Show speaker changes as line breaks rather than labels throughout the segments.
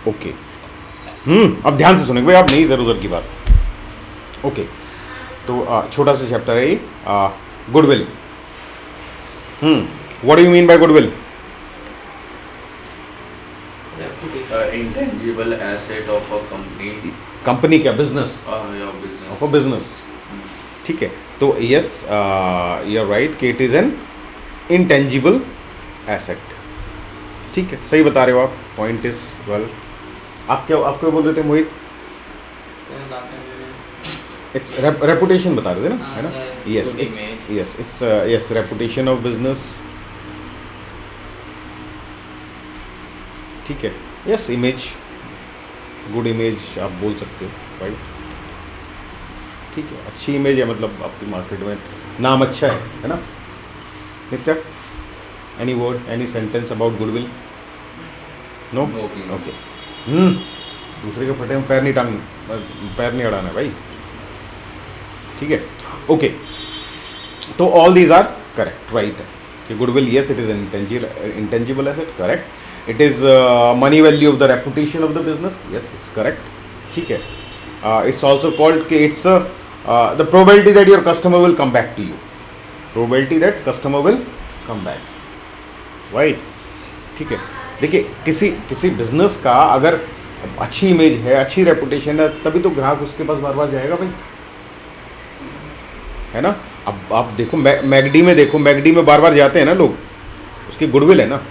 Okay, अब ध्यान से सुनेंगे भाई, आप नहीं इधर उधर की बात। ओके, तो छोटा सा चैप्टर है ये, goodwill. What do you mean by goodwill?
Intangible asset of a company.
Company का business,
Your business.
Of a business, ठीक है। तो यस, यू आर राइट कि it is an intangible asset, ठीक है, सही बता रहे हो आप, पॉइंट इज वेल। आप क्या बोल रहे थे मोहित? इट्स रेपुटेशन बता रहे थे ना, है ना? Yes, it's reputation of business, ठीक है। यस, इमेज, गुड इमेज आप बोल सकते हो, राइट, ठीक है, अच्छी इमेज है, मतलब आपकी मार्केट में नाम अच्छा है ना? Nitya, any word, any sentence about goodwill? No,
No, please.
Okay. दूसरे के फटे में पैर नहीं अड़ाना भाई, ठीक है, ओके। तो all these are correct, right, कि goodwill, yes, it is intangible asset, correct. It is money value of the reputation of the business, yes, it's correct, ठीक है। इट्स ऑल्सो कॉल्ड कि it's the probability that your customer will come back to you, probability that customer will come back, right, ठीक है। देखिए, किसी business का अगर अच्छी इमेज है, अच्छी रेपुटेशन है, तभी तो ग्राहक उसके पास बार बार जाएगा भाई, है ना? अब आप देखो, मैगडी में देखो, मैगडी में बार बार जाते हैं ना लोग, उसकी गुडविल है ना,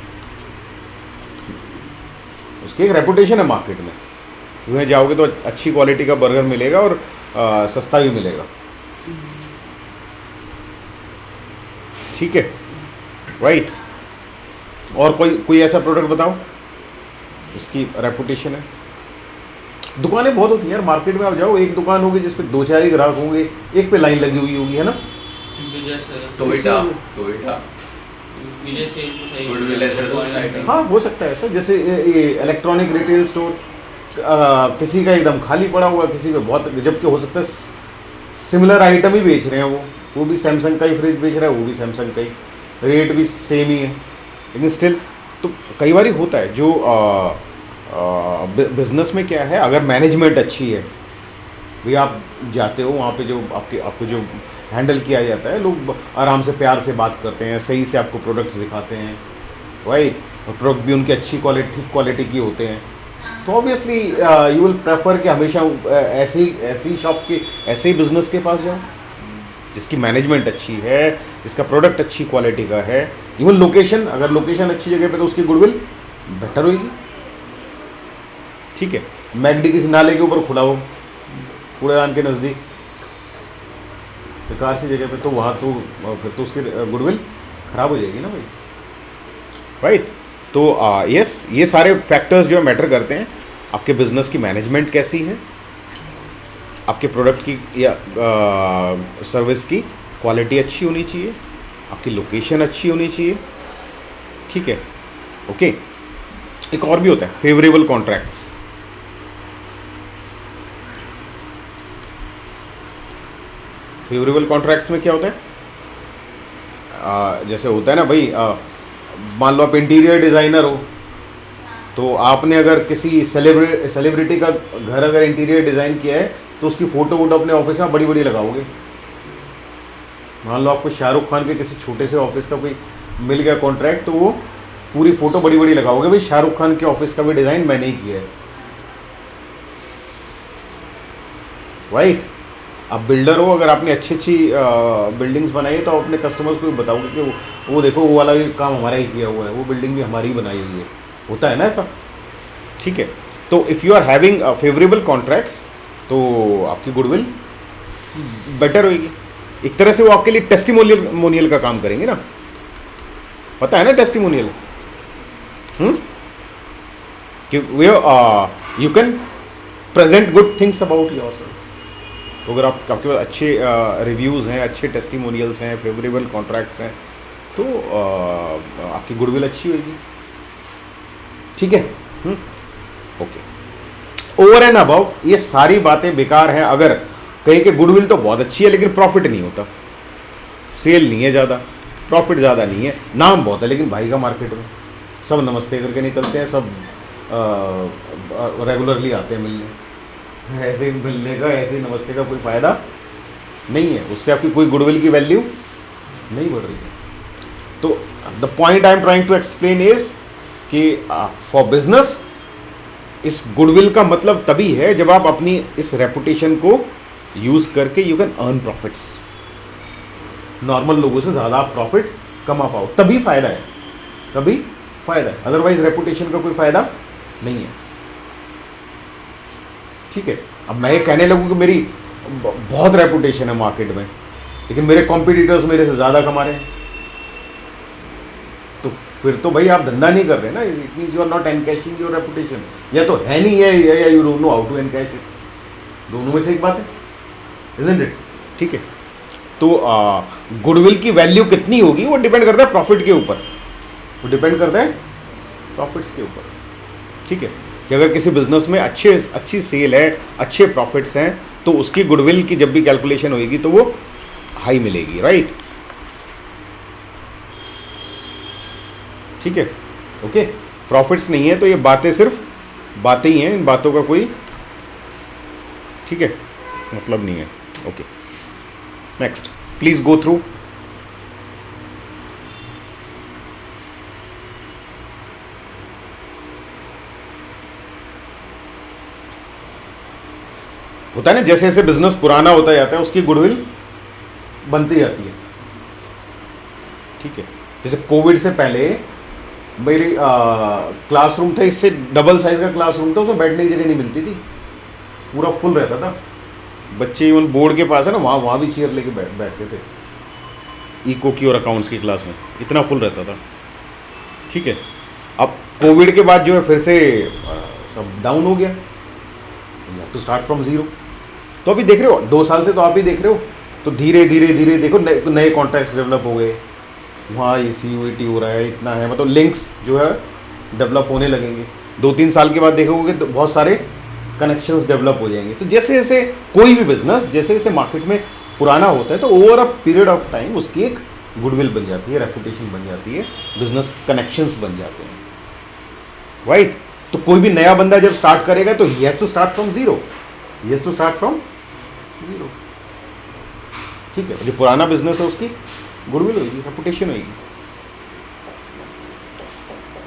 उसकी एक रेपुटेशन है मार्केट में। वहीं जाओगे तो अच्छी क्वालिटी का बर्गर मिलेगा और सस्ता भी मिलेगा, ठीक है, राइट। और कोई ऐसा प्रोडक्ट बताओ इसकी रेपुटेशन है। दुकानें बहुत होती हैं यार मार्केट में, आप जाओ, एक दुकान होगी जिस पे 2-4 ही ग्राहक होंगे, एक पे लाइन लगी हुई होगी, है ना?
Toyota goodwill asset.
हाँ, हो सकता है ऐसा, जैसे ये इलेक्ट्रॉनिक रिटेल स्टोर, किसी का एकदम खाली पड़ा हुआ, किसी पे बहुत, जबकि हो सकता है सिमिलर आइटम ही बेच रहे हैं, वो भी सैमसंग का ही फ्रिज बेच रहा है, वो भी सैमसंग का ही, रेट भी सेम ही है, लेकिन स्टिल, तो कई बार होता है जो बिजनेस में क्या है, अगर मैनेजमेंट अच्छी है भाई, आप जाते हो वहाँ पे, जो आपको जो हैंडल किया जाता है, लोग आराम से प्यार से बात करते हैं, सही से आपको प्रोडक्ट्स दिखाते हैं, राइट, और प्रोडक्ट भी उनके अच्छी क्वालिटी की होते हैं, तो ऑब्वियसली यू विल प्रेफर कि हमेशा ऐसी शॉप के, ऐसे ही बिजनेस के पास जाओ जिसकी मैनेजमेंट अच्छी है, जिसका प्रोडक्ट अच्छी क्वालिटी का है। इवन लोकेशन, अगर लोकेशन अच्छी जगह पे, तो उसकी गुडविल बेटर होगी, ठीक है। मैगडी किसी नाले के ऊपर खुला हो, कूड़ेदान के नज़दीक, बेकार सी जगह पे, तो वहाँ तो फिर तो उसकी गुडविल खराब हो जाएगी ना भाई, राइट। तो यस, ये सारे फैक्टर्स जो मैटर करते हैं। आपके बिजनेस की मैनेजमेंट कैसी है, आपके प्रोडक्ट की या सर्विस की क्वालिटी अच्छी होनी चाहिए, आपकी लोकेशन अच्छी होनी चाहिए, ठीक है, ओके। एक और भी होता है, फेवरेबल कॉन्ट्रैक्ट्स। फेवरेबल कॉन्ट्रैक्ट्स में क्या होता है, जैसे होता है ना भाई, मान लो आप इंटीरियर डिज़ाइनर हो, तो आपने अगर किसी सेलिब्रिटी का घर अगर इंटीरियर डिज़ाइन किया है, तो उसकी फ़ोटो अपने ऑफिस में बड़ी बड़ी लगाओगे। मान लो आपको शाहरुख खान के किसी छोटे से ऑफिस का कोई मिल गया कॉन्ट्रैक्ट, तो वो पूरी फ़ोटो बड़ी बड़ी लगाओगे, भाई शाहरुख खान के ऑफिस का भी डिज़ाइन मैंने ही किया है, राइट। आप बिल्डर हो, अगर आपने अच्छी बिल्डिंग्स बनाई है, तो आप अपने कस्टमर्स को भी बताओगे कि वो देखो, वो वाला भी काम हमारा ही किया हुआ है, वो बिल्डिंग भी हमारी ही बनाई हुई है, होता है ना ऐसा, ठीक है। तो if you are having favourable contracts, तो आपकी गुडविल बेटर होगी। एक तरह से वो आपके लिए टेस्टिमोनियल का काम करेंगे ना, पता है ना टेस्टिमोनियल, कि you can present good things about yourself. तो अगर आपके पास अच्छे रिव्यूज़ हैं, अच्छे टेस्टिमोनियल्स हैं, फेवरेबल कॉन्ट्रैक्ट्स हैं, तो आपकी गुडविल अच्छी होगी, ठीक है, ओके। ओवर एंड अबव ये सारी बातें बेकार हैं अगर कहीं के गुडविल तो बहुत अच्छी है लेकिन प्रॉफिट नहीं होता, सेल नहीं है ज़्यादा, प्रॉफिट ज़्यादा नहीं है, नाम बहुत है, लेकिन भाई का मार्केट में सब नमस्ते करके निकलते हैं, सब रेगुलरली आते हैं मिलने, ऐसे मिलने का, ऐसे नमस्ते का कोई फ़ायदा नहीं है, उससे आपकी कोई गुडविल की वैल्यू नहीं बढ़ रही है। तो the point I am trying to explain is कि फॉर बिजनेस इस गुडविल का मतलब तभी है जब आप अपनी इस रेपुटेशन को यूज करके you can earn profits, normal लोगों से ज़्यादा आप प्रॉफिट कमा पाओ, तभी फायदा है, तभी फायदा है, अदरवाइज रेपुटेशन का कोई फायदा नहीं है। ठीक है, अब मैं ये कहने लगूँ कि मेरी बहुत रेपुटेशन है मार्केट में, लेकिन मेरे कॉम्पिटिटर्स मेरे से ज़्यादा कमा रहे हैं, तो फिर तो भाई आप धंधा नहीं कर रहे ना, it means you are not encashing your reputation, या तो है नहीं है या you don't know how to encash it, दोनों में से एक बात है, इजंट इट? ठीक है, तो गुडविल की वैल्यू कितनी होगी वो डिपेंड करता है प्रॉफिट के ऊपर, वो डिपेंड करता है प्रॉफिट्स के ऊपर। ठीक है, कि अगर किसी बिजनेस में अच्छी सेल है, अच्छे प्रॉफिट्स हैं, तो उसकी गुडविल की जब भी कैलकुलेशन होगी तो वो हाई मिलेगी, राइट? ठीक है, ओके। प्रॉफिट्स नहीं है तो ये बातें सिर्फ बातें ही हैं, इन बातों का कोई, ठीक है, मतलब नहीं है। Okay, next please go through. होता है ना, जैसे जैसे बिजनेस पुराना होता जाता है उसकी गुडविल बनती जाती है। ठीक है, जैसे कोविड से पहले मेरी क्लासरूम था, इससे डबल साइज का क्लासरूम था, उसमें बैठने की जगह नहीं मिलती थी, पूरा फुल रहता था, बच्चे इवन बोर्ड के पास है ना, वहाँ भी चेयर लेके बैठते थे, इको की और अकाउंट्स की क्लास में इतना फुल रहता था। ठीक है, अब कोविड के बाद जो है फिर से सब डाउन हो गया, you have to start from zero. तो अभी देख रहे हो 2 साल से तो आप ही देख रहे हो, तो धीरे धीरे धीरे देखो नए कॉन्टैक्ट्स डेवलप हो गए, वहाँ ECUET हो रहा है, इतना है, मतलब लिंक्स जो है डेवलप होने लगेंगे। 2-3 साल के बाद देखोगे तो बहुत सारे कनेक्शंस डेवलप हो जाएंगे। तो जैसे जैसे कोई भी बिजनेस जैसे जैसे मार्केट में पुराना होता है तो over a period of time उसकी एक गुडविल बन जाती है, रेपुटेशन बन जाती है, बिजनेस कनेक्शंस बन जाते हैं, राइट? तो कोई भी नया बंदा जब स्टार्ट करेगा तो he has to start from zero, he has to start from zero. ठीक है, जो पुराना बिजनेस है उसकी गुडविल होगी, रेपुटेशन होगी।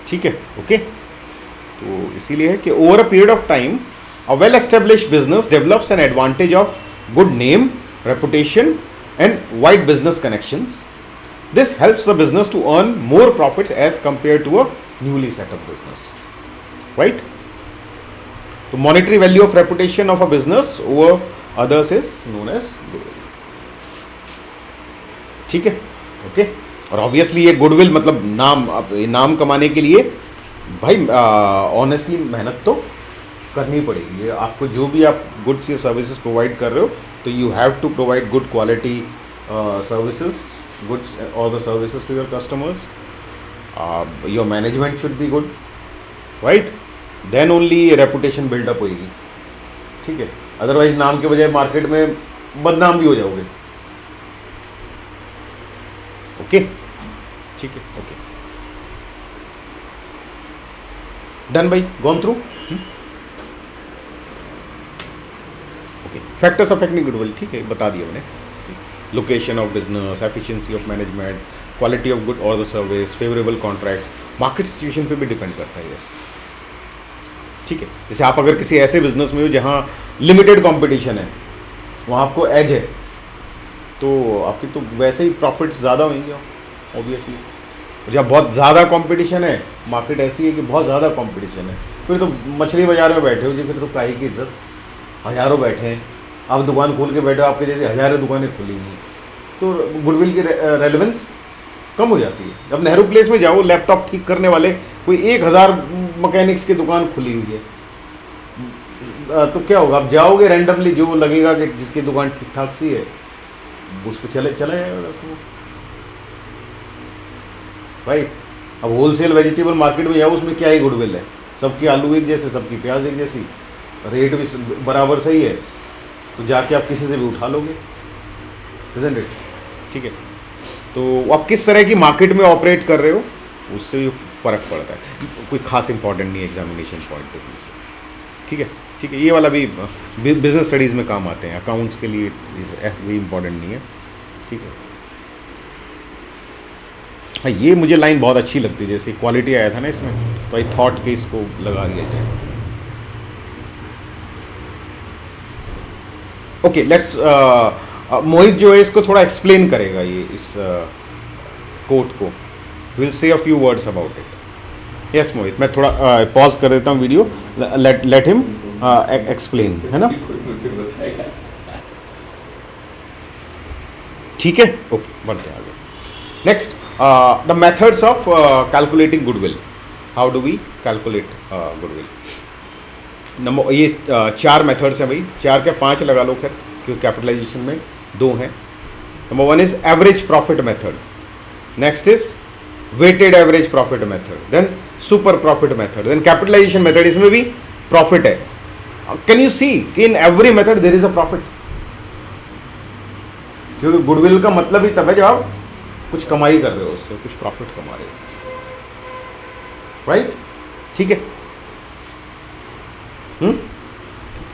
ठीक है, ओके। तो इसीलिए है कि over a period of time a well established business develops an advantage of good name, reputation and wide business connections. This helps the business to earn more profits as compare to a newly set up business, right? तो monetary value of reputation of a business over others is known as goodwill. ठीक है, okay. और obviously ये goodwill मतलब नाम कमाने के लिए भाई ऑनेस्टली मेहनत तो करनी पड़ेगी। ये आपको जो भी आप गुड्स या सर्विसेज प्रोवाइड कर रहे हो तो you have to provide good quality services, goods और the services to your customers. Your management should be good, right? Then only reputation build up होगी। ठीक है, अदरवाइज नाम के बजाय मार्केट में बदनाम भी हो जाओगे। ओके, ठीक है, ओके, डन भाई, gone through. Okay, factors affecting goodwill, ठीक है, बता दिया मैंने। Location of business, efficiency of management, quality of good और the service, favourable contracts, market situation पे भी डिपेंड करता है। यस, ठीक है। जैसे आप अगर किसी ऐसे बिजनेस में हो जहाँ लिमिटेड कंपटीशन है, वहाँ आपको एज है, तो आपकी तो वैसे ही प्रॉफिट्स ज़्यादा होंगे ऑब्वियसली। जब बहुत ज़्यादा कंपटीशन है, मार्केट ऐसी है कि बहुत ज़्यादा कंपटीशन है, फिर तो मछली बाजार में बैठे हो जी, फिर तो काहे की इज्जत, हज़ारों बैठे हैं, आप दुकान खोल के बैठे हो, आपके जैसे हज़ारों दुकानें खुली हुई हैं, तो गुडविल की रेलेवेंस कम हो जाती है। अब नेहरू प्लेस में जाओ, लैपटॉप ठीक करने वाले कोई 1000 मैकेनिक्स की दुकान खुली हुई है, तो क्या होगा, आप जाओगे रैंडमली, जो लगेगा कि जिसकी दुकान ठीक ठाक सी है उस पर चले जाएगा, राइट? अब होलसेल वेजिटेबल मार्केट में जाओ, उसमें क्या ही गुडविल है, सबकी आलू एक जैसे, सबकी प्याज एक जैसी, रेट भी बराबर सही है, तो जाके आप किसी से भी उठा लोगे, इजंट इट? ठीक है, तो आप किस तरह की मार्केट में ऑपरेट कर रहे हो उससे भी फ़र्क पड़ता है, कोई खास इंपॉर्टेंट नहीं है एग्जामिनेशन पॉइंट ऑफ व्यू से। ठीक है, ठीक है, ये वाला भी बिजनेस स्टडीज़ में काम आते हैं, अकाउंट्स के लिए भी इम्पॉर्टेंट नहीं है। ठीक है, हाँ ये मुझे लाइन बहुत अच्छी लगती है, जैसे क्वालिटी आया था ना इसमें, तो आई थॉट कि इसको लगा दिया जाए। ओके लेट्स, मोहित जो है इसको थोड़ा एक्सप्लेन करेगा, ये इस कोट को, will say a few words about it. Yes Mohit, मैं थोड़ा पॉज कर देता हूँ वीडियो, लेट हिम एक्सप्लेन, है ना?
मुझे बताएगा।
ठीक है, ओके बढ़ते हैं आगे। Next, the methods of calculating goodwill. How do we calculate goodwill? Number ये 4 मेथड्स हैं भाई, 4 के 5 लगा लो खैर, क्योंकि कैपिटलाइजेशन में 2 हैं। Number 1 is average profit method, next is weighted average profit method, then super profit method, then capitalization method. इसमें भी प्रॉफिट है। कैन यू सी कि in every method there is a profit, क्योंकि गुडविल का मतलब ही तब है जब आप कुछ कमाई कर रहे हो, उससे कुछ प्रॉफिट कमा रहे हो, राइट? ठीक है,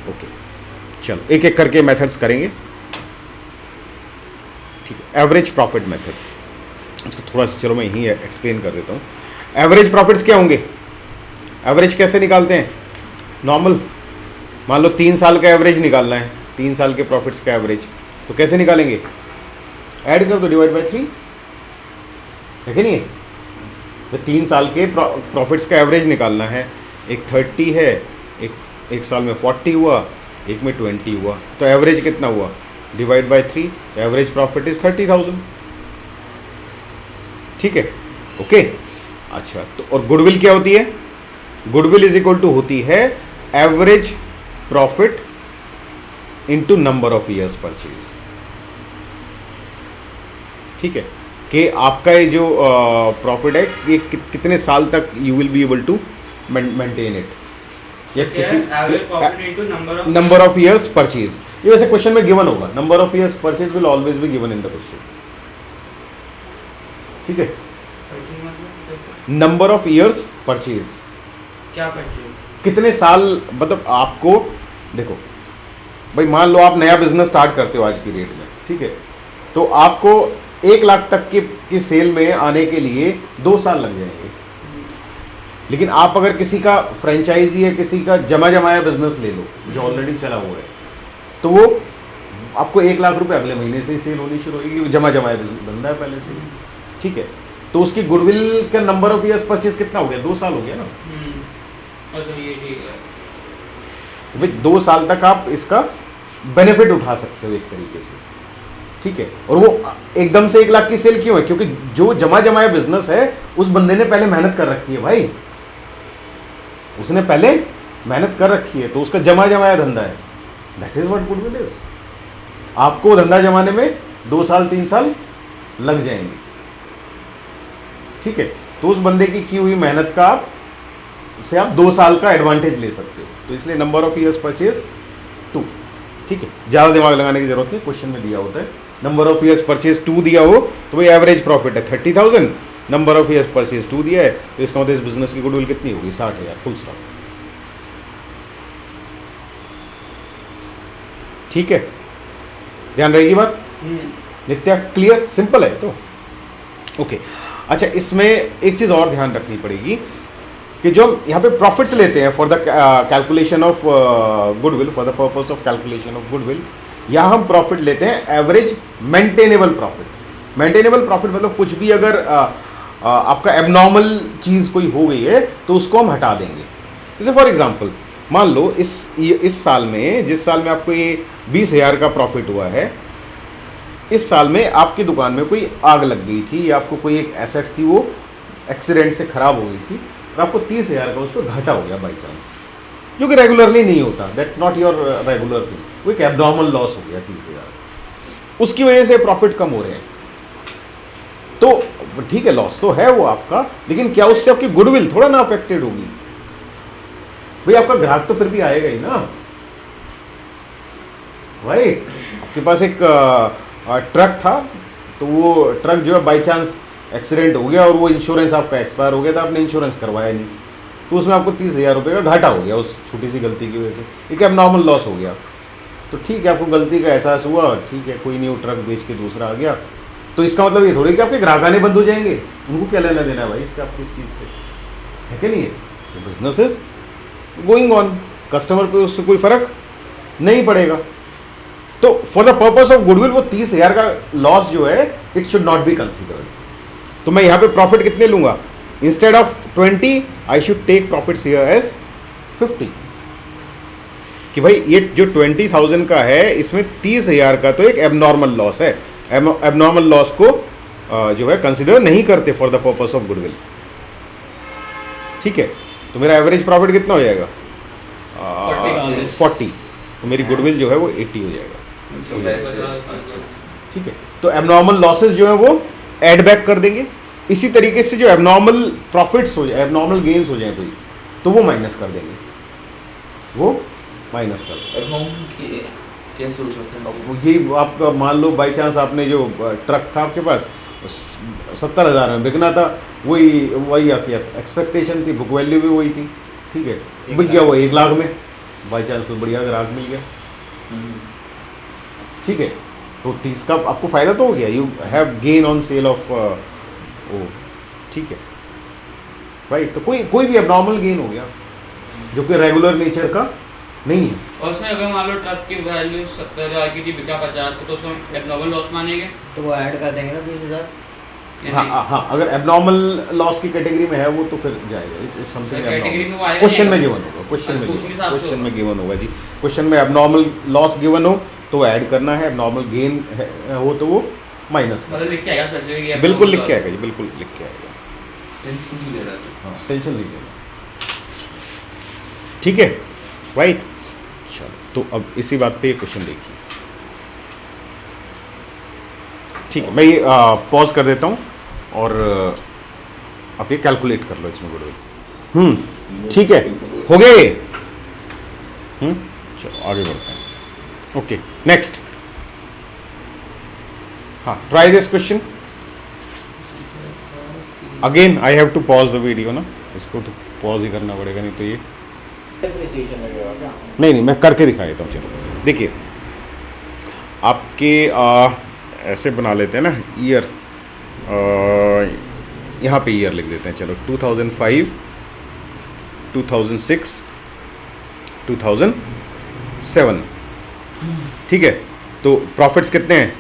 ओके चलो एक एक करके मेथड्स करेंगे। ठीक है, एवरेज प्रॉफिट मेथड, इसको थोड़ा सा चलो मैं यहीं एक्सप्लेन कर देता हूँ। एवरेज प्रॉफिट्स क्या होंगे? एवरेज कैसे निकालते हैं? नॉर्मल, मान लो 3 साल का एवरेज निकालना है, 3 साल के प्रॉफिट्स का एवरेज, तो कैसे निकालेंगे? ऐड कर दो, डिवाइड बाय 3, है कि नहीं है? तो 3 साल के प्रॉफिट्स का एवरेज निकालना है, एक 30 है, एक साल में 40 हुआ, एक में 20 हुआ, तो एवरेज कितना हुआ? डिवाइड बाय 3, तो एवरेज प्रॉफिट इज 30,000। ठीक है, ओके अच्छा, तो और गुडविल क्या होती है? गुडविल इज इक्वल टू होती है average profit into number of years purchase. ठीक है, कि आपका ये जो प्रॉफिट है ये कितने साल तक you will be able to maintain it, या किसी नंबर ऑफ ईयर्स परचेज। ये वैसे क्वेश्चन में गिवन होगा, number of years purchase will always be given in the question. ठीक है, नंबर ऑफ ईयर्स परचेज,
क्या परचेज,
कितने साल, मतलब आपको देखो भाई, मान लो आप नया बिजनेस स्टार्ट करते हो आज की डेट में, ठीक है, तो आपको 1 लाख तक की सेल में आने के लिए 2 साल लग जाएंगे। लेकिन आप अगर किसी का फ्रेंचाइजी है, किसी का जमा जमाया बिजनेस ले लो जो ऑलरेडी चला हुआ है, तो वो आपको 1 लाख रुपए अगले महीने से ही सेल होनी शुरू होगी, जमा जमाया धंधा है पहले से। ठीक है, तो उसकी गुडविल का नंबर ऑफ ईयर्स परचेज कितना हो गया? 2 साल हो गया ना।
तो ये ठीक है,
भाई 2 साल तक आप इसका बेनिफिट उठा सकते हो एक तरीके से। ठीक है, और वो एकदम से 1 लाख की सेल क्यों है? क्योंकि जो जमा जमाया बिजनेस है उस बंदे ने पहले मेहनत कर रखी है भाई, उसने पहले मेहनत कर रखी है, तो उसका जमा जमाया धंधा है। That is what goodwill is. आपको धंधा जमाने में 2 साल 3 साल लग जाएंगे। ठीक है, तो उस बंदे की हुई मेहनत का आप 2 साल का एडवांटेज ले सकते हो। तो इसलिए नंबर ऑफ ईयर्स परचेज 2। ठीक है, ज़्यादा दिमाग लगाने की जरूरत नहीं, क्वेश्चन में दिया होता है। नंबर ऑफ ईयर्स परचेज 2 दिया हो तो भाई एवरेज प्रॉफिट है 30,000, नंबर ऑफ ईयर्स परचेज 2 दिया है, तो इसका मतलब इस बिजनेस की गुडविल कितनी होगी? 60,000, फुल स्टॉप। ठीक है, ध्यान रहेगी बात नित्या? क्लियर, सिंपल है तो ओके। अच्छा, इसमें एक चीज़ और ध्यान रखनी पड़ेगी कि जो हम यहाँ पे प्रॉफिट्स लेते हैं for the calculation of goodwill, for the purpose of calculation of goodwill, यहाँ हम प्रॉफिट लेते हैं average maintainable profit. Maintainable profit मतलब कुछ भी अगर आपका एबनॉर्मल चीज़ कोई हो गई है तो उसको हम हटा देंगे। जैसे फॉर एग्जांपल मान लो इस साल में, जिस साल में आपको ये 20,000 का प्रॉफिट हुआ है, इस साल में आपकी दुकान में कोई आग लग गई थी या आपको कोई एक एसेट थी वो एक्सीडेंट से खराब हो गई थी और आपको 30,000 का उस पर घाटा हो गया बाई चांस, जो कि रेगुलरली नहीं होता, that's not your regular thing, वो एक एबनॉर्मल लॉस हो गया 30,000, उसकी वजह से प्रॉफिट कम हो रहे हैं। तो ठीक है, लॉस तो है वो आपका, लेकिन क्या उससे आपकी गुडविल थोड़ा ना अफेक्टेड होगी? भाई आपका ग्राहक तो फिर भी आएगा ही ना, राइट? आपके पास एक ट्रक था, तो वो ट्रक जो है बाई चांस एक्सीडेंट हो गया और वो इंश्योरेंस आपका एक्सपायर हो गया था, आपने इंश्योरेंस करवाया नहीं, तो उसमें आपको 30,000 रुपये का घाटा हो गया उस छोटी सी गलती की वजह से, एक एबनॉर्मल लॉस हो गया। तो ठीक है, आपको गलती का एहसास हुआ, ठीक है, कोई नहीं, वो ट्रक बेच के दूसरा आ गया, तो इसका मतलब ये थोड़ी कि आपके ग्राहक आने बंद हो जाएंगे, उनको क्या लेना देना है भाई इसका आपको इस चीज़ से, है कि नहीं है? Business is going on, customer पे उससे कोई फर्क नहीं पड़ेगा। तो for the purpose of goodwill वो 30,000 का लॉस जो है it should not be considered. तो मैं यहाँ पे प्रॉफिट कितने लूंगा, instead of 20 I should take profits here as 50, कि भाई ये जो 20,000 का है इसमें 30,000 का तो एक एबनॉर्मल लॉस है, एबनॉर्मल लॉस को जो है कंसिडर नहीं करते for the purpose of goodwill. ठीक है, तो मेरा एवरेज प्रॉफिट कितना हो जाएगा 40, तो मेरी गुडविल जो है वो 80 हो जाएगा।
अच्छा।
ठीक है, तो एबनॉर्मल लॉसेस जो है वो ऐड बैक कर देंगे। इसी तरीके से जो एबनॉर्मल प्रॉफिट्स हो जाए, एबनॉर्मल गेन्स हो जाए कोई, तो वो माइनस कर देंगे, वो माइनस कर देंगे।
कैसे हो सकता है?
अब ये आपका मान लो बाई चांस आपने जो ट्रक था आपके पास 70,000 में बिकना था, वही आपकी एक्सपेक्टेशन थी, बुक वैल्यू भी वही थी, ठीक है, बिक गया वो 1 लाख में, बाई चांस कोई बढ़िया ग्राहक मिल गया, ठीक है, तो 30 का आपको फ़ायदा तो हो गया, you have gain on sale of ओ, ठीक है, राइट। तो कोई भी एबनॉर्मल गेन हो गया जो कि रेगुलर नेचर का नहीं है।
और उसमें अगर मान लो ट्रक की वैल्यू 70,000 की थी, बिका 50 को, तो उसमें एबनॉर्मल लॉस मानेंगे,
तो वो ऐड कर देंगे ना 20,000।
हाँ, अगर एबनॉर्मल लॉस की कैटेगरी में है वो तो फिर जाएगा, समथिंग
कैटेगरी में वो आएगा।
क्वेश्चन में गिवन होगा, क्वेश्चन में गिवन होगा जी, क्वेश्चन में एबनॉर्मल लॉस गिवन हो तो ऐड करना है, एबनॉर्मल गेन हो तो वो माइनस
मतलब लिख के आएगा स्पेसिफिक,
बिल्कुल लिख के आएगा जी, बिल्कुल लिख के आएगा,
टेंशन नहीं ले रहा था।
हाँ, टेंशन नहीं लेना, ठीक है, राइट। चलो, तो अब इसी बात पे ये क्वेश्चन देखिए, ठीक है, मैं ये पॉज कर देता हूँ और आप ये कैलकुलेट कर लो इसमें गुडविल। ठीक है, हो गया ये। चलो आगे बढ़ते हैं। Okay, next. हाँ, try this question again. I have to pause the video ना, इसको तो पॉज ही करना पड़ेगा, नहीं तो ये नहीं, मैं करके दिखा देता हूँ। चलो देखिए, आपके ऐसे बना लेते हैं ना ईयर, यहाँ पे ईयर लिख देते हैं। चलो 2005, 2006, 2007, ठीक है। तो प्रॉफिट्स कितने हैं,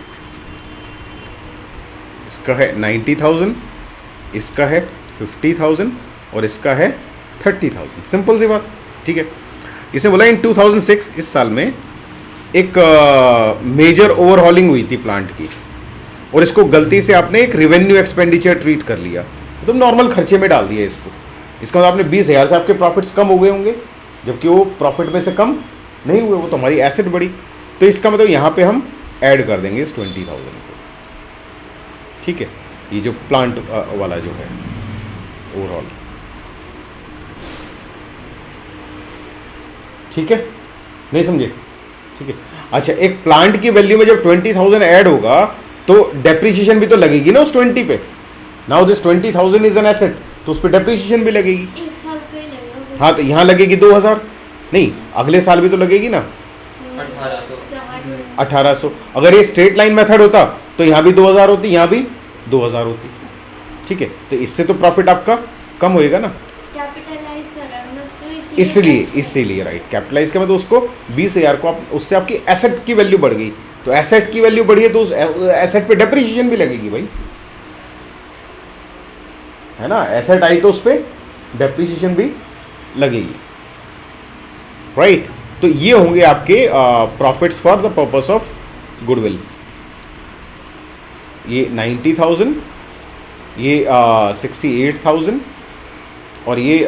इसका है 90,000, इसका है 50,000 और इसका है 30,000। सिंपल सी बात, ठीक है। इसने बोला इन 2006, इस साल में एक मेजर ओवरहॉलिंग हुई थी प्लांट की, और इसको गलती से आपने एक रेवेन्यू एक्सपेंडिचर ट्रीट कर लिया, तो नॉर्मल खर्चे में डाल दिया इसको। इसका मतलब आपने 20,000 से आपके प्रॉफिट्स कम हो गए होंगे, जबकि वो प्रॉफिट में से कम नहीं हुए, वो तो हमारी एसेट बढ़ी। तो इसका मतलब यहाँ पे हम ऐड कर देंगे इस 20,000 को, ठीक है। ये जो प्लांट वाला जो है ओवरऑल, ठीक है, नहीं समझे, ठीक है। अच्छा, एक प्लांट की वैल्यू में जब 20,000 ऐड होगा तो डेप्रिसिएशन भी तो लगेगी ना उस 20 पे। Now this 20,000 is an asset, तो उस पर डेप्रिसिएशन भी लगेगी।
एक साल का ही लगेगा।
हाँ, तो यहाँ लगेगी 2,000, नहीं अगले साल भी तो लगेगी ना 1800। अगर ये स्ट्रेट लाइन मेथड होता तो यहाँ भी 2,000 होती, यहाँ भी 2,000 होती, ठीक है। तो इससे तो प्रॉफिट आपका कम होएगा ना,
कैपिटलाइज कर रहा है ना,
इसीलिए राइट। कैपिटलाइज का मतलब उसको 20,000 को आप, उससे आपकी एसेट की वैल्यू बढ़ गई, तो एसेट की वैल्यू बढ़ी है तो उस एसेट पे डेप्रिसिएशन भी लगेगी भाई, है ना। एसेट आई तो उस पर डेप्रिसिएशन भी लगेगी, राइट। तो ये होंगे आपके profits for the purpose of goodwill. ये 90,000, ये 68,000 और ये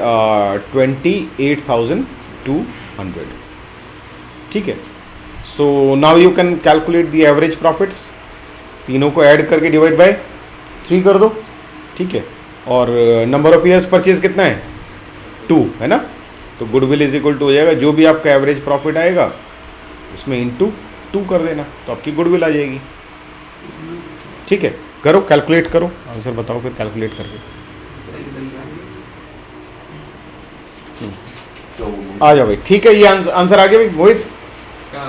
28,200, ठीक है। So now you can calculate the average profits, तीनों को ऐड करके डिवाइड बाय 3 कर दो, ठीक है। और नंबर ऑफ ईयर्स परचेज कितना है 2, है ना। तो गुडविल इज इक्वल टू हो जाएगा जो भी आपका एवरेज प्रॉफिट आएगा उसमें इंटू 2 कर देना, तो आपकी गुडविल आ जाएगी, ठीक है। करो, कैलकुलेट करो, आंसर बताओ फिर कैलकुलेट करके। आ जाओ भाई, ठीक है, ये आंसर आ गया भाई मोहित।
क्या?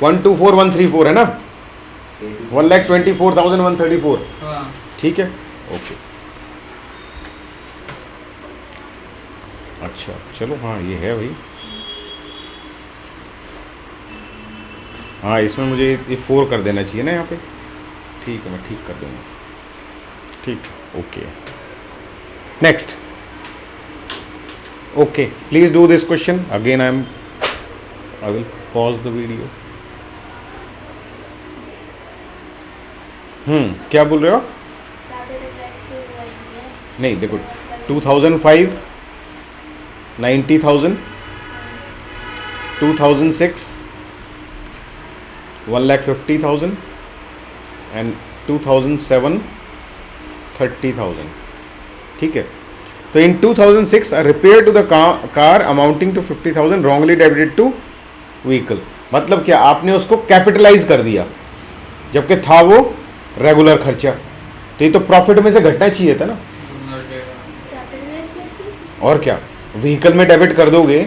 124134 है ना, 1,24,134।
हाँ
ठीक है, ओके, अच्छा चलो, हाँ ये है भाई। हाँ इसमें मुझे ये 4 कर देना चाहिए ना यहाँ पे। ठीक है, मैं ठीक कर दूँगा। ठीक, okay, next. Okay, please do this question again. I will pause the video. क्या बोल रहे हो?
कैपिटलाइज क्यों हुआ है?
नहीं देखो, 2005 90,000, 2006 1,50,000 एंड 2007 30,000। ठीक है, तो in 2006 repair to the car amounting to 50,000 wrongly debited to vehicle. मतलब क्या, आपने उसको कैपिटलाइज कर दिया जबकि था वो रेगुलर खर्चा, तो ये तो प्रॉफिट में से घटना चाहिए था ना।
कैपिटलाइज करती?
और क्या, व्हीकल में डेबिट कर दोगे,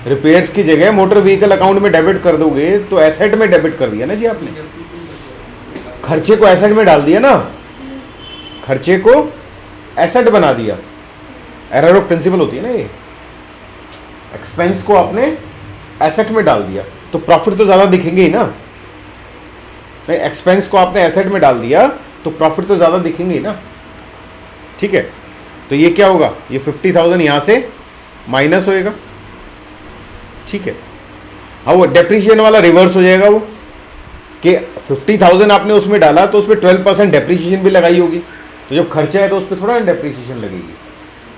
रिपेयर्स की जगह मोटर व्हीकल अकाउंट में डेबिट कर दोगे, तो एसेट में डेबिट कर दिया ना जी आपने, खर्चे को एसेट में डाल दिया ना, खर्चे को एसेट बना दिया। एरर ऑफ प्रिंसिपल होती है ना ये, एक्सपेंस को आपने एसेट में डाल दिया तो प्रॉफिट तो ज़्यादा दिखेंगे ही ना। नहीं, एक्सपेंस को आपने एसेट में डाल दिया तो प्रॉफिट तो ज़्यादा दिखेंगे ही ना। ठीक है, तो ये क्या होगा, ये 50,000 यहाँ से माइनस होएगा। ठीक है, हाँ वो डेप्रीशिएशन वाला रिवर्स हो जाएगा, वो कि 50,000 आपने उसमें डाला तो उसमें 12% डेप्रीशिएशन भी लगाई होगी, तो जब खर्चा है तो उस पर थोड़ा डेप्रीशिएशन लगेगी।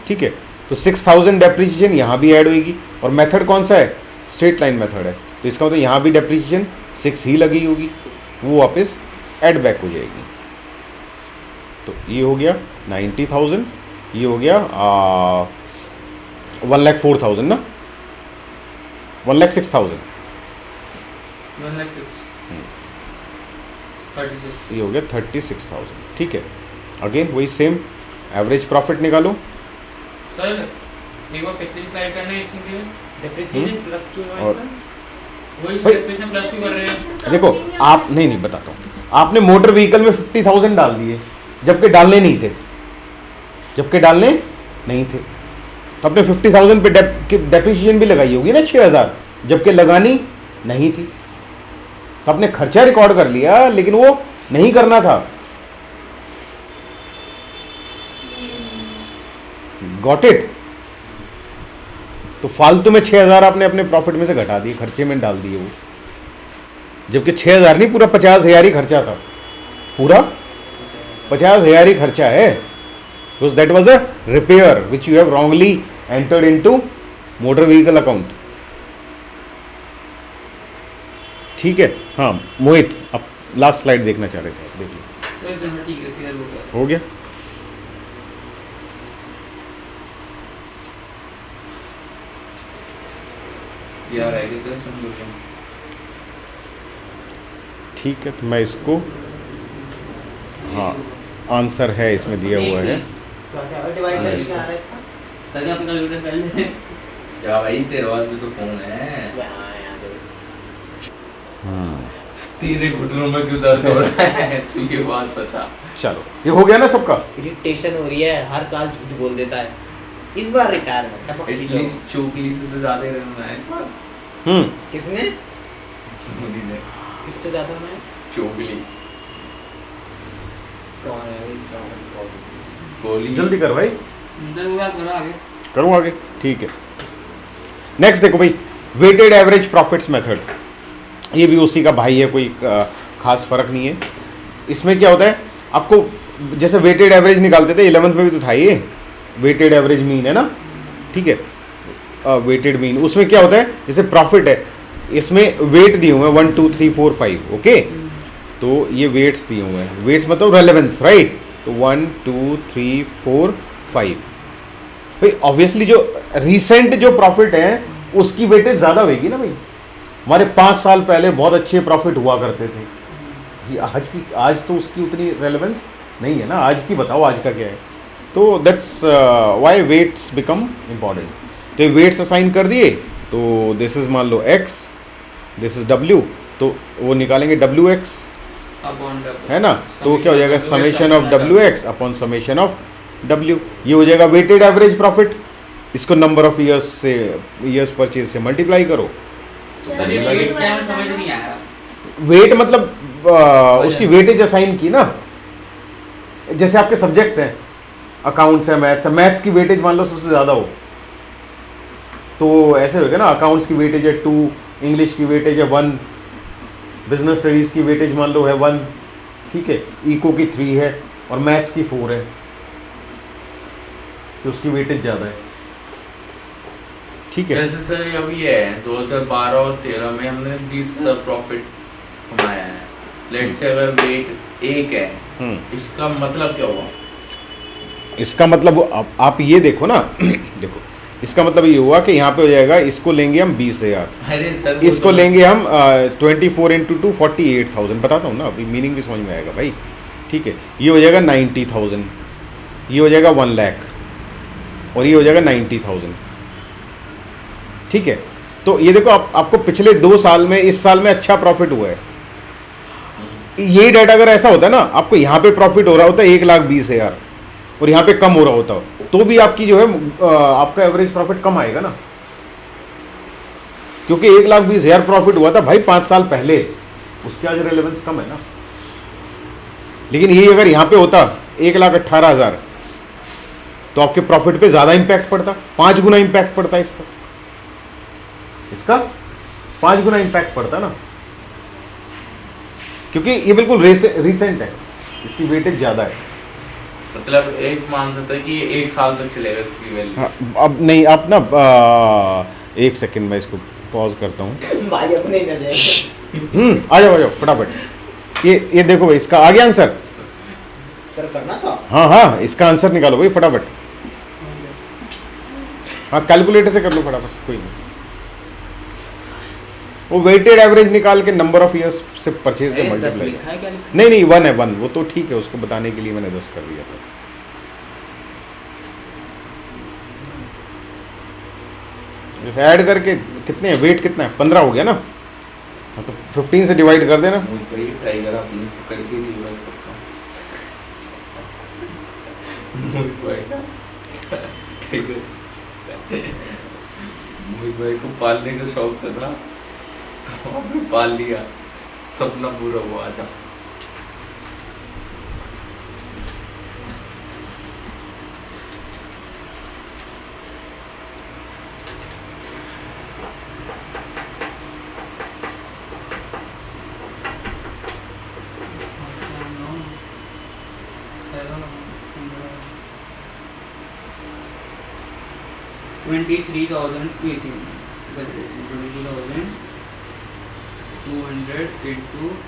ठीक है, तो 6,000 डेप्रीशिएशन यहाँ भी ऐड होगी, और मेथड कौन सा है, स्ट्रेट लाइन मेथड है, तो इसका मतलब यहाँ भी डेप्रीशिएशन 6 ही लगी होगी, वो वापस ऐड बैक हो जाएगी। तो ये हो गया 90,000, ये हो गया 1,04,000 ना, 1,06,000,
36।
ये हो गया 36,000। ठीक है, अगेन वही सेम एवरेज प्रॉफिट निकालो।
सर एक बार पिछली स्लाइड करने इसलिए
डिप्रिसिएशन प्लस क्यों है
और-
सर?
वही
भाई,
डेप्रिसिएशन प्लस क्यों कर रहे हैं?
देखो आप, नहीं बताता हूँ, आपने मोटर व्हीकल में 50,000 डाल दिए जबकि डालने नहीं थे, तो आपने 50,000 पे डेप्रिसिएशन भी लगाई होगी ना 6,000, जबकि लगानी नहीं थी, तो आपने खर्चा रिकॉर्ड कर लिया लेकिन वो नहीं करना था। Got it? तो फालतू में 6,000 आपने अपने प्रॉफिट में से घटा दिए, खर्चे में डाल दिए वो, जबकि 6,000 नहीं, पूरा 50,000 ही खर्चा था, पूरा 50,000 ही खर्चा है, because that was a repair which you have wrongly entered into motor vehicle account। ठीक है, हाँ मोहित, अब लास्ट स्लाइड देखना चाह रहे थे, आप देख लो।
सर ठीक है, क्लियर हो गया।
हो गया?
यार आएगी तो सुन लो तुम।
ठीक है, तो मैं इसको, हाँ आंसर है इसमें दिया हुआ है।
तो क्या डिवाइड करके क्या आ रहा है इसका?
सर आप कैलकुलेटर कर ले।
जा भाई, तेरे पास भी तो फोन है।
यहाँ देखो।
तेरे घुटनों में क्यों दर्द हो रहा है तू ये बात बता।
चलो, ये हो गया ना सबका?
इरिटेशन हो रही है, हर साल झूठ बोल देता है, इस बार रिटायरमेंट टपक की तो।
एटलीस्ट चोकली से तो ज्यादा ही रहना है इस बार।
किसने?
मोदी ने
किससे ज्यादा मैं?
चोकली
कौन है इस रावण?
कोहली।
जल्दी कर भाई,
अंदर हुआ करो आगे।
करूँ आगे? ठीक है, नेक्स्ट देखो भाई, वेटेड एवरेज प्रॉफिट्स मेथड, ये भी उसी का भाई है, कोई खास फर्क नहीं है। इसमें क्या होता है, आपको जैसे वेटेड एवरेज निकालते थे 11th में भी तो था ये, वेटेड एवरेज मीन है ना, ठीक है, वेटेड मीन, उसमें क्या होता है, जैसे प्रॉफिट है, इसमें वेट दिए हुए हैं 1 2 3 4 5, ओके, तो ये वेट्स दिए हुए हैं, वेट्स मतलब रेलेवेंस, राइट, तो 1 2 3 4 5, भाई ऑब्वियसली जो रिसेंट जो प्रॉफिट है उसकी वेटेज ज़्यादा होगी ना भाई। हमारे 5 साल पहले बहुत अच्छे प्रॉफिट हुआ करते थे, बाकी आज तो उसकी उतनी रेलेवेंस नहीं है ना, आज की बताओ आज का क्या है। तो that's why weights become important. तो ये वेट्स असाइन कर दिए, तो दिस इज मान लो x, दिस इज w, तो वो निकालेंगे wx,
अपॉन डब्ल्यू
है ना। तो क्या हो जाएगा summation of wx upon summation of w, ये हो जाएगा वेटेड एवरेज प्रॉफिट। इसको नंबर ऑफ ईयर्स परचेज से मल्टीप्लाई करो।
सर ये वेट क्या है समझ नहीं आया।
वेट मतलब उसकी वेटेज असाइन की ना, जैसे आपके सब्जेक्ट्स हैं, अकाउंट्स है, मैथ्स है, मैथ्स की वेटेज मान लो सबसे ज़्यादा हो, तो ऐसे होगा ना, अकाउंट्स की वेटेज है 2, इंग्लिश की वेटेज है 1, बिजनेस स्टडीज़ की वेटेज मान लो है 1, ठीक है, इको की 3 है और मैथ्स की 4 है, तो उसकी वेटेज ज़्यादा है, ठीक है।
जैसे सर अभी है 2012 और 13 में हमने 20,000 प्रॉफिट कमाया है। लेट से अगर वेट 1 है, इसका मतलब क्या हुआ?
इसका मतलब आप ये देखो ना देखो, इसका मतलब ये हुआ कि यहाँ पे हो जाएगा, इसको लेंगे हम 20,000,
अरे सर
इसको लेंगे हम 24 इंटू 2 48,000, बताता हूँ ना, अभी मीनिंग भी समझ में आएगा भाई, ठीक है। ये हो जाएगा 90,000, ये हो जाएगा 1 लाख और ये हो जाएगा 90,000, ठीक है। तो ये देखो आपको पिछले 2 साल में, इस साल में अच्छा प्रॉफिट हुआ है। ये डाटा अगर ऐसा होता है ना, आपको यहाँ पे प्रॉफिट हो रहा होता है 1,20,000 और यहाँ पे कम हो रहा होता हो, तो भी आपकी जो है आपका एवरेज प्रॉफिट कम आएगा ना, क्योंकि 1,20,000 प्रॉफिट हुआ था भाई 5 साल पहले, उसकी आज रेलेवेंस कम है ना। लेकिन ये अगर यहाँ पे होता 1,18,000 तो आपके प्रॉफिट पे ज़्यादा इंपैक्ट पड़ता, 5 गुना इंपैक्ट पड़ता इसका 5 गुना इंपैक्ट पड़ता ना, क्योंकि ये बिल्कुल रिसेंट है, इसकी वेटेज ज़्यादा है।
मतलब एक मान सकता है कि ये 1 साल तक चलेगा इसकी वैल्यू।
हाँ, अब नहीं, आप ना 1 सेकंड में इसको पॉज करता हूँ।
भाई अपने कर जाएंगे।
आ जाओ फटाफट। ये देखो भाई, इसका आ गया आंसर।
सर करना था।
हाँ, इसका आंसर निकालो भाई फटाफट। हाँ, कैलकुलेटर से कर लो फटाफट, कोई नहीं। वो वेटेड एवरेज निकाल के नंबर ऑफ ईयर्स से परचेज से मल्टीप्लाई।
लिखा है क्या लिखा?
नहीं 1 है 1, वो तो ठीक है, उसको बताने के लिए मैंने 10 कर दिया था। ऐड करके कितने हैं, वेट कितना है, 15 हो गया ना, हाँ, तो 15 से डिवाइड कर देना।
ट्राई करा अपनी पकड़ के नहीं बस पक्का। मोहित भाई को पालने का शौक था ना, तो आपने पाल लिया, सपना पूरा हुआ। आजा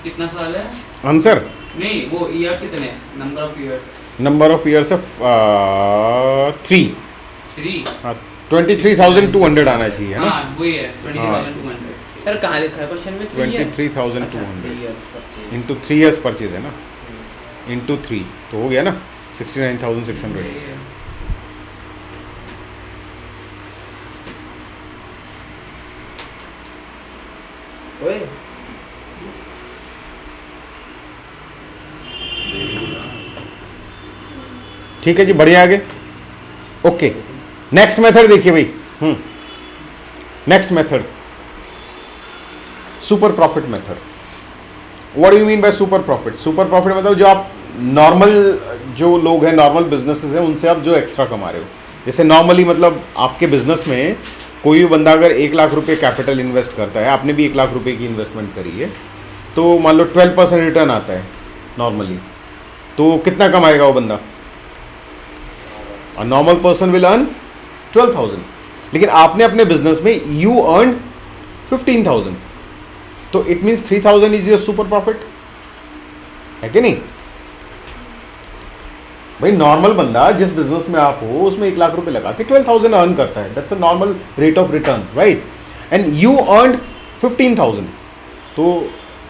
कितना साल है?
आंसर
नहीं वो ईयर्स कितने, number of years.
Number of years है 3।
3।
हाँ, 23,200 आना चाहिए, है ना।
हाँ वही है 23,200।
सर कहाँ लिखा है क्वेश्चन में?
23,200 इंटू 3 ईयर्स परचेज है ना, इंटू 3 तो हो गया ना 69,600।
ओए
ठीक है जी, बढ़िया, आगे। ओके, नेक्स्ट मेथड देखिए भाई। Next method, super profit method. What do you mean by super profit? Super profit मतलब जो आप नॉर्मल, जो लोग हैं, नॉर्मल बिजनेसेस हैं, उनसे आप जो एक्स्ट्रा कमा रहे हो। जैसे नॉर्मली मतलब आपके बिजनेस में कोई भी बंदा अगर 1 लाख रुपए कैपिटल इन्वेस्ट करता है, आपने भी 1 लाख रुपए की इन्वेस्टमेंट करी है, तो मान लो 12% रिटर्न आता है नॉर्मली, तो कितना कमाएगा वो बंदा? A normal person will earn 12,000, लेकिन आपने अपने बिजनेस में you earned 15,000, तो it means 3,000 is your super profit, है कि नहीं भाई? नॉर्मल बंदा जिस बिजनेस में आप हो उसमें 1 लाख रुपए लगा के 12,000 अर्न करता है, that's a normal rate of return, right? And you earned 15,000, तो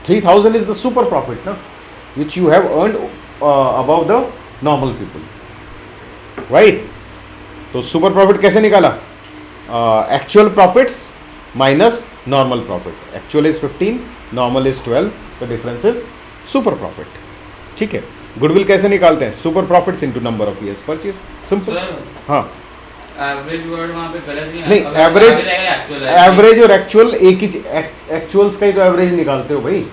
3,000 इज द सुपर प्रॉफिट ना, which you have earned above the normal people, right? तो सुपर प्रॉफिट कैसे निकाला? Actual profits minus normal profit. Actual is 15, normal is 12, the difference is super profit. ठीक है. Goodwill कैसे निकालते हैं? Super profits into number of years purchase. Simple. हाँ,
average word वहाँ पे गलत
नहीं,
एक्चुअल
एवरेज और एक्चुअल एक ही. एक्चुअल्स का ही तो एवरेज निकालते हो भाई.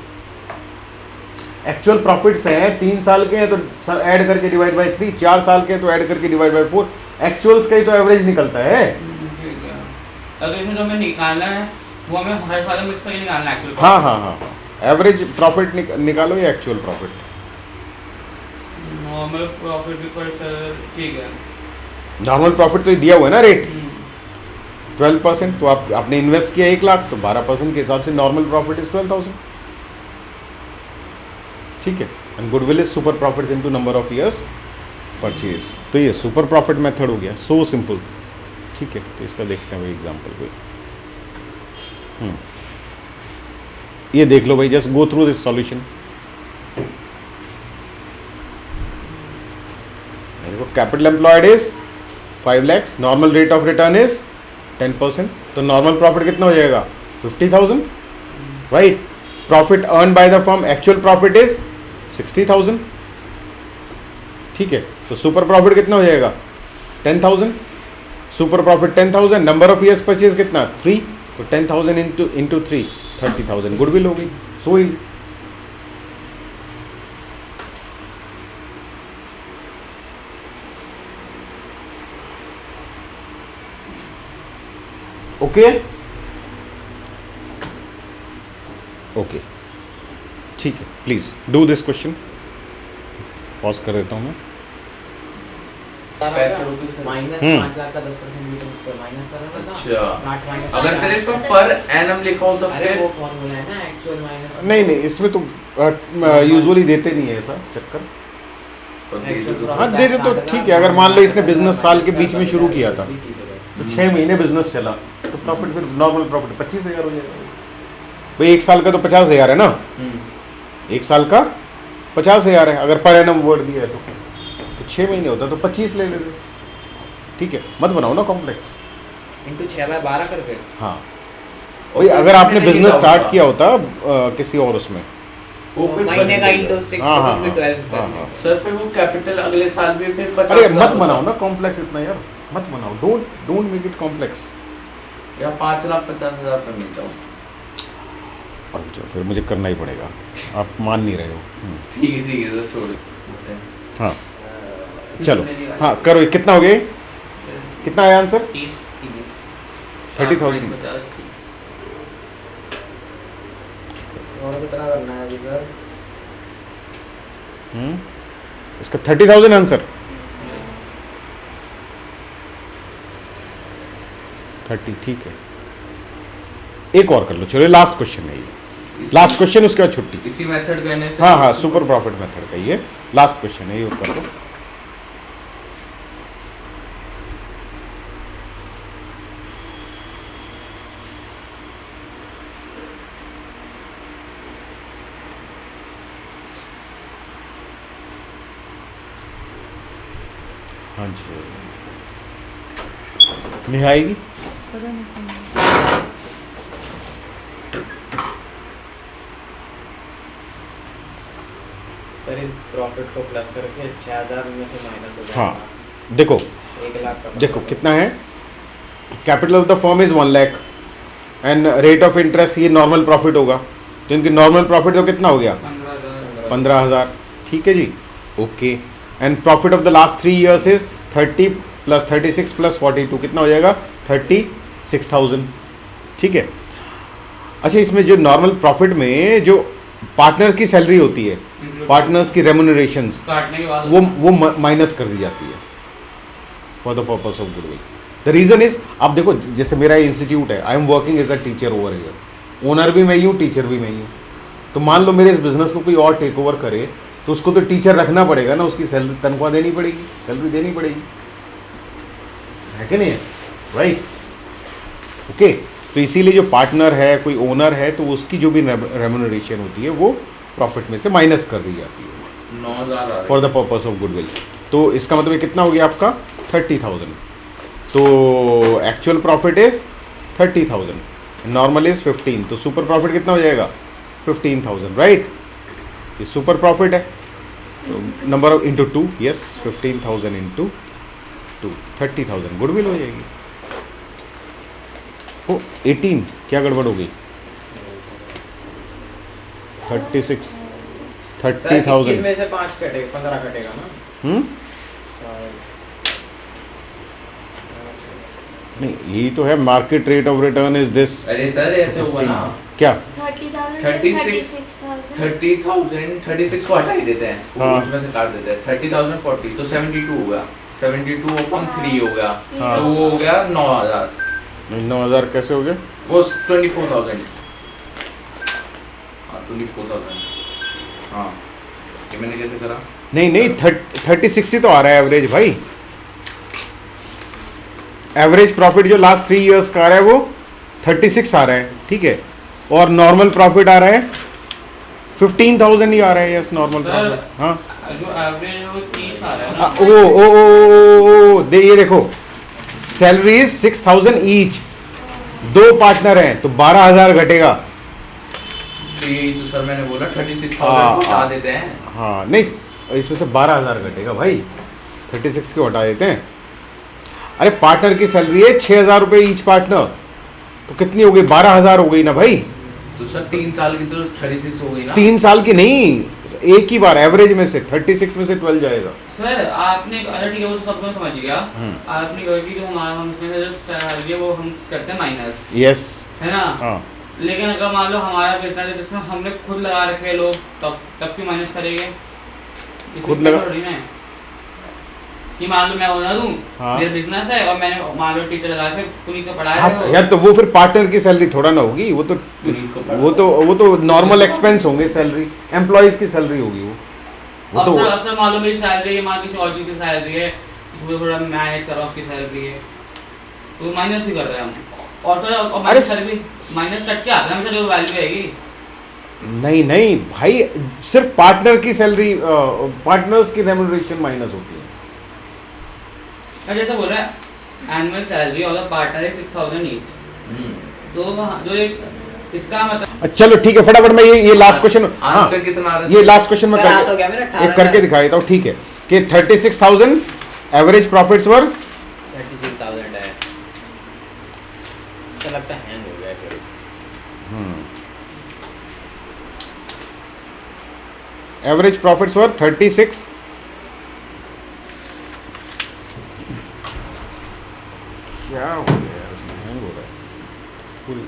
एक्चुअल प्रॉफिट्स हैं 3 साल के हैं तो ऐड करके डिवाइड बाय 3, 4 साल के हैं तो ऐड करके डिवाइड बाय 4. एक्चुअल्स का ही तो एवरेज निकलता है.
अगर इसमें जो हमें निकालना है वो हमें हर साल मिक्स करके निकालना है एक्चुअल.
हाँ हाँ हाँ. एवरेज प्रॉफिट निकालो या एक्चुअल प्रॉफिट.
नॉर्मल प्रॉफिट भी पर सर ठीक है.
नॉर्मल प्रॉफिट तो दिया हुआ है ना रेट 12%. तो आपने इन्वेस्ट किया 1 लाख तो 12% के हिसाब से नॉर्मल प्रॉफिट इज 12,000. ठीक है. And goodwill is super profits into number of years purchase. तो ये सुपर प्रॉफिट मेथड हो गया. So simple. ठीक है. तो इसका देखते हैं भाई एग्जांपल कोई. ये देख लो भाई. Just go through this solution. Capital employed is 5 lakhs. Normal rate of return is 10%. तो नॉर्मल प्रॉफिट कितना हो जाएगा? 50,000. Right. Profit earn by the firm, actual profit is 60,000. ठीक है. तो सुपर प्रॉफिट कितना हो जाएगा? 10,000. Super profit 10,000. Number of years purchase कितना? 3. तो 10,000 इंटू 3 30,000 गुडविल हो गई. So is. Okay okay. ठीक है. Please do this question. Pause कर देता हूँ मैं.
माइनस
हम्म.
5 लाख का 10% माइनस कर रहा था.
अच्छा.
60 माइनस.
अगर सर इसमें पर एनम लिखा हो तो
अरे
फिर
वो फॉर्मूला है ना एक्चुअल माइनस.
नहीं नहीं, इसमें तो यूजुअली देते नहीं है ऐसा चक्कर. हाँ दे दे तो ठीक है. अगर मान लो इसने बिजनेस साल के बीच में शुरू किया था तो 6 महीने बिजनेस चला तो प्रॉफिट फिर नॉर्मल प्रॉफिट 25,000 हो जाएगा भाई. 1 साल का तो 50,000 है ना. 1 साल का 50,000 है. अगर पर एनम वर्ड दिया है तो 6 महीने होता तो 25 ले लेते. ठीक है. मत बनाओ ना कॉम्प्लेक्स.
इनटू 6/12 करके.
हाँ भाई. अगर आपने बिजनेस स्टार्ट किया होता किसी और उसमें
महीने का इंटू 6
हाँ, हाँ,
कुछ भी 12
हाँ, हाँ.
सर फिर वो कैपिटल अगले साल भी फिर 50,000
अरे मत बनाओ ना कॉम्प्लेक्स इतना यार. मत बनाओ. Don't make it complex.
या 5,50,000 पे मिलता हूँ.
अच्छा फिर मुझे करना ही पड़ेगा. आप मान नहीं रहे हो.
ठीक है सर छोड़ देते हैं.
हाँ चलो. हाँ करो. कितना हो गया? कितना आया आंसर?
30.
30,000.
और कितना करना है अभी सर?
इसका 30,000 आंसर. 30. ठीक है. एक और कर लो. चलो लास्ट क्वेश्चन है ये. लास्ट क्वेश्चन उसके बाद छुट्टी.
इसी मेथड करने से
हाँ हाँ सुपर प्रॉफिट मेथड का ये लास्ट क्वेश्चन है. ये कर दो. हाँ जी. नहीं आएगी.
पता नहीं समझ.
सर इन प्रॉफिट को प्लस करके 6,000 में से माइनस हो जाएगा.
हाँ देखो
1 लाख का.
देखो कितना है. Capital of the firm is 1 lakh and rate of interest ये नॉर्मल प्रॉफिट होगा. तो इनकी नॉर्मल प्रॉफिट तो कितना हो गया? 15,000. ठीक है जी. Okay. And profit of the last 3 years is 30 plus 36 plus 42 कितना हो जाएगा? 36,000. ठीक है. अच्छा इसमें जो नॉर्मल प्रॉफिट में जो पार्टनर की सैलरी होती है, पार्टनर्स की रेम्यूनरेशंस,
काटने के बाद
वो माइनस कर दी जाती है for the purpose of goodwill. The reason is, आप देखो जैसे मेरा इंस्टीट्यूट है, I am working as a teacher over here. Owner भी मैं ही हूँ, टीचर भी मैं ही हूँ. तो मान लो मेरे इस बिजनेस को कोई और टेक ओवर करे तो उसको तो टीचर रखना पड़ेगा ना. उसकी सैलरी तनख्वाह देनी पड़ेगी, सैलरी देनी पड़ेगी, है कि नहीं है? राइट. ओके. तो इसीलिए जो पार्टनर है, कोई ओनर है, तो उसकी जो भी रेम्यूनरेशन होती है वो प्रॉफिट में से माइनस कर दी जाती है
9,000
for the purpose of goodwill. तो इसका मतलब ये कितना हो गया आपका 30,000। तो actual profit is 30,000, normal is 15, तो सुपर प्रॉफिट कितना हो जाएगा 15,000, राइट। ये सुपर प्रॉफिट है, तो number of into 2, yes 15,000 into 2 30,000 goodwill हो जाएगी। ओ 18 क्या गड़बड़ हो गई 36 30,000
इसमें से 5 कटेगा 15 कटेगा ना शायद।
नहीं, यही तो है market rate of return is this.
अरे सर ऐसे होगा ना,
क्या
36 को हटा ही देते हैं,
हाँ।
उसमें से काट देते हैं 30,000 40 तो 72 हो गया, 72 अपॉन 3 हो गया,
हाँ।
तो वो हो गया 9,000,
9,000 कैसे हो गया?
वो 24,000, हाँ 24,000, हाँ ये मैंने कैसे करा?
नहीं नहीं 36 ही तो आ रहा है एवरेज भाई। एवरेज प्रॉफिट जो लास्ट 3 इयर्स का आ रहा है वो 36 आ रहा है, ठीक है। और नॉर्मल प्रॉफिट आ रहा है 15,000 ही आ रहा है, यस नॉर्मल प्रॉफिट। हाँ
जो एवरेज है वो 30 आ रहा है
ओ
ना।
ओ ये देखो सैलरी इज 6,000 ईच, 2 पार्टनर हैं तो 12,000 घटेगा।
तो यही तो सर मैंने बोला 36,000
हाँ,
को हटा
हाँ।
देते हैं।
हाँ नहीं, इसमें से 12,000 घटेगा भाई, 36 को हटा देते हैं। अरे पार्टनर की सैलरी है 6,000 रुपये ईच पार्टनर, तो कितनी हो गई 12,000 हो गई ना भाई।
तो सर 3 साल की तो 36 हो गई ना।
3 साल की नहीं, एक ही बार एवरेज में से 36 में से 12 जाएगा।
सर आपने अरे ठीक है वो सब मैं समझ गया।
हम्म।
आपने कहा कि जो हमारा हम इसमें से जो सैलरी है वो हम करते हैं माइनस,
यस
है ना।
हाँ
लेकिन अगर मान लो हमारा बिजनेस है जिसमें हमने खुद लगा रखे हैं लोग, तब क्यों माइनस करेंगे? इसमें
खुद लगा-
थोड़ी ना है कि मान लो मैं ओनर हूँ,
हाँ।
मेरा बिजनेस है और मैंने मान लो टीचर लगा के पुनीत को पढ़ाया
हाँ,
है
तो यार तो वो फिर पार्टनर की सैलरी थोड़ा ना होगी, वो तो
पुनीत को पढ़ा-
वो तो नॉर्मल एक्सपेंस होंगे, सैलरी एम्प्लॉयज की सैलरी होगी वो
अब
तो
सर मान लो मेरी सैलरी है, मान किसी और चीज़ की सैलरी है, वो थोड़ा मैनेज कर रहा हूँ उसकी सैलरी है, तो माइनस ही कर रहे हैं हम। और सर
अरे
माइनस कट के आता है हमेशा जो वैल्यू आएगी।
नहीं नहीं भाई, सिर्फ पार्टनर की सैलरी, पार्टनर्स की रेम्यूनरेशन माइनस होती है।
मैं जैसे बोल रहा है एनुअल सैलरी और पार्टनर है 6,000 ईच, तो जो एक इसका मतलब
चलो ठीक है, फटाफट मैं ये लास्ट क्वेश्चन, हाँ
आंसर कितना आ रहा है?
ये लास्ट क्वेश्चन मैं
सर, आ तो गया मेरा
एक करके दिखा देता हूँ, ठीक है। कि 36,000 एवरेज प्रॉफिट्स वर
36,000 है। तो लगता है हैंग हो गया फिर।
एवरेज प्रॉफिट्स वर 36 क्या हो गया यार, इसमें हैंग हो रहा है पूरी,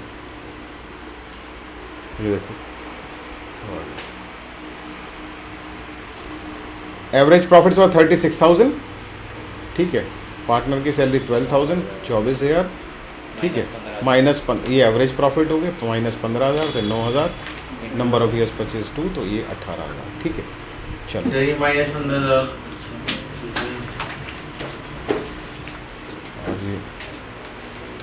ये देखो एवरेज प्रॉफिट्स वर 36,000, ठीक है। पार्टनर की सैलरी 12,000 24,000, ठीक है। माइनस ये एवरेज प्रॉफिट हो गया, माइनस 15,000 फिर 9,000, नंबर ऑफ ईयर्स 25 2, तो ये 18,000, ठीक है। चलो
चलिए माइनस 15,000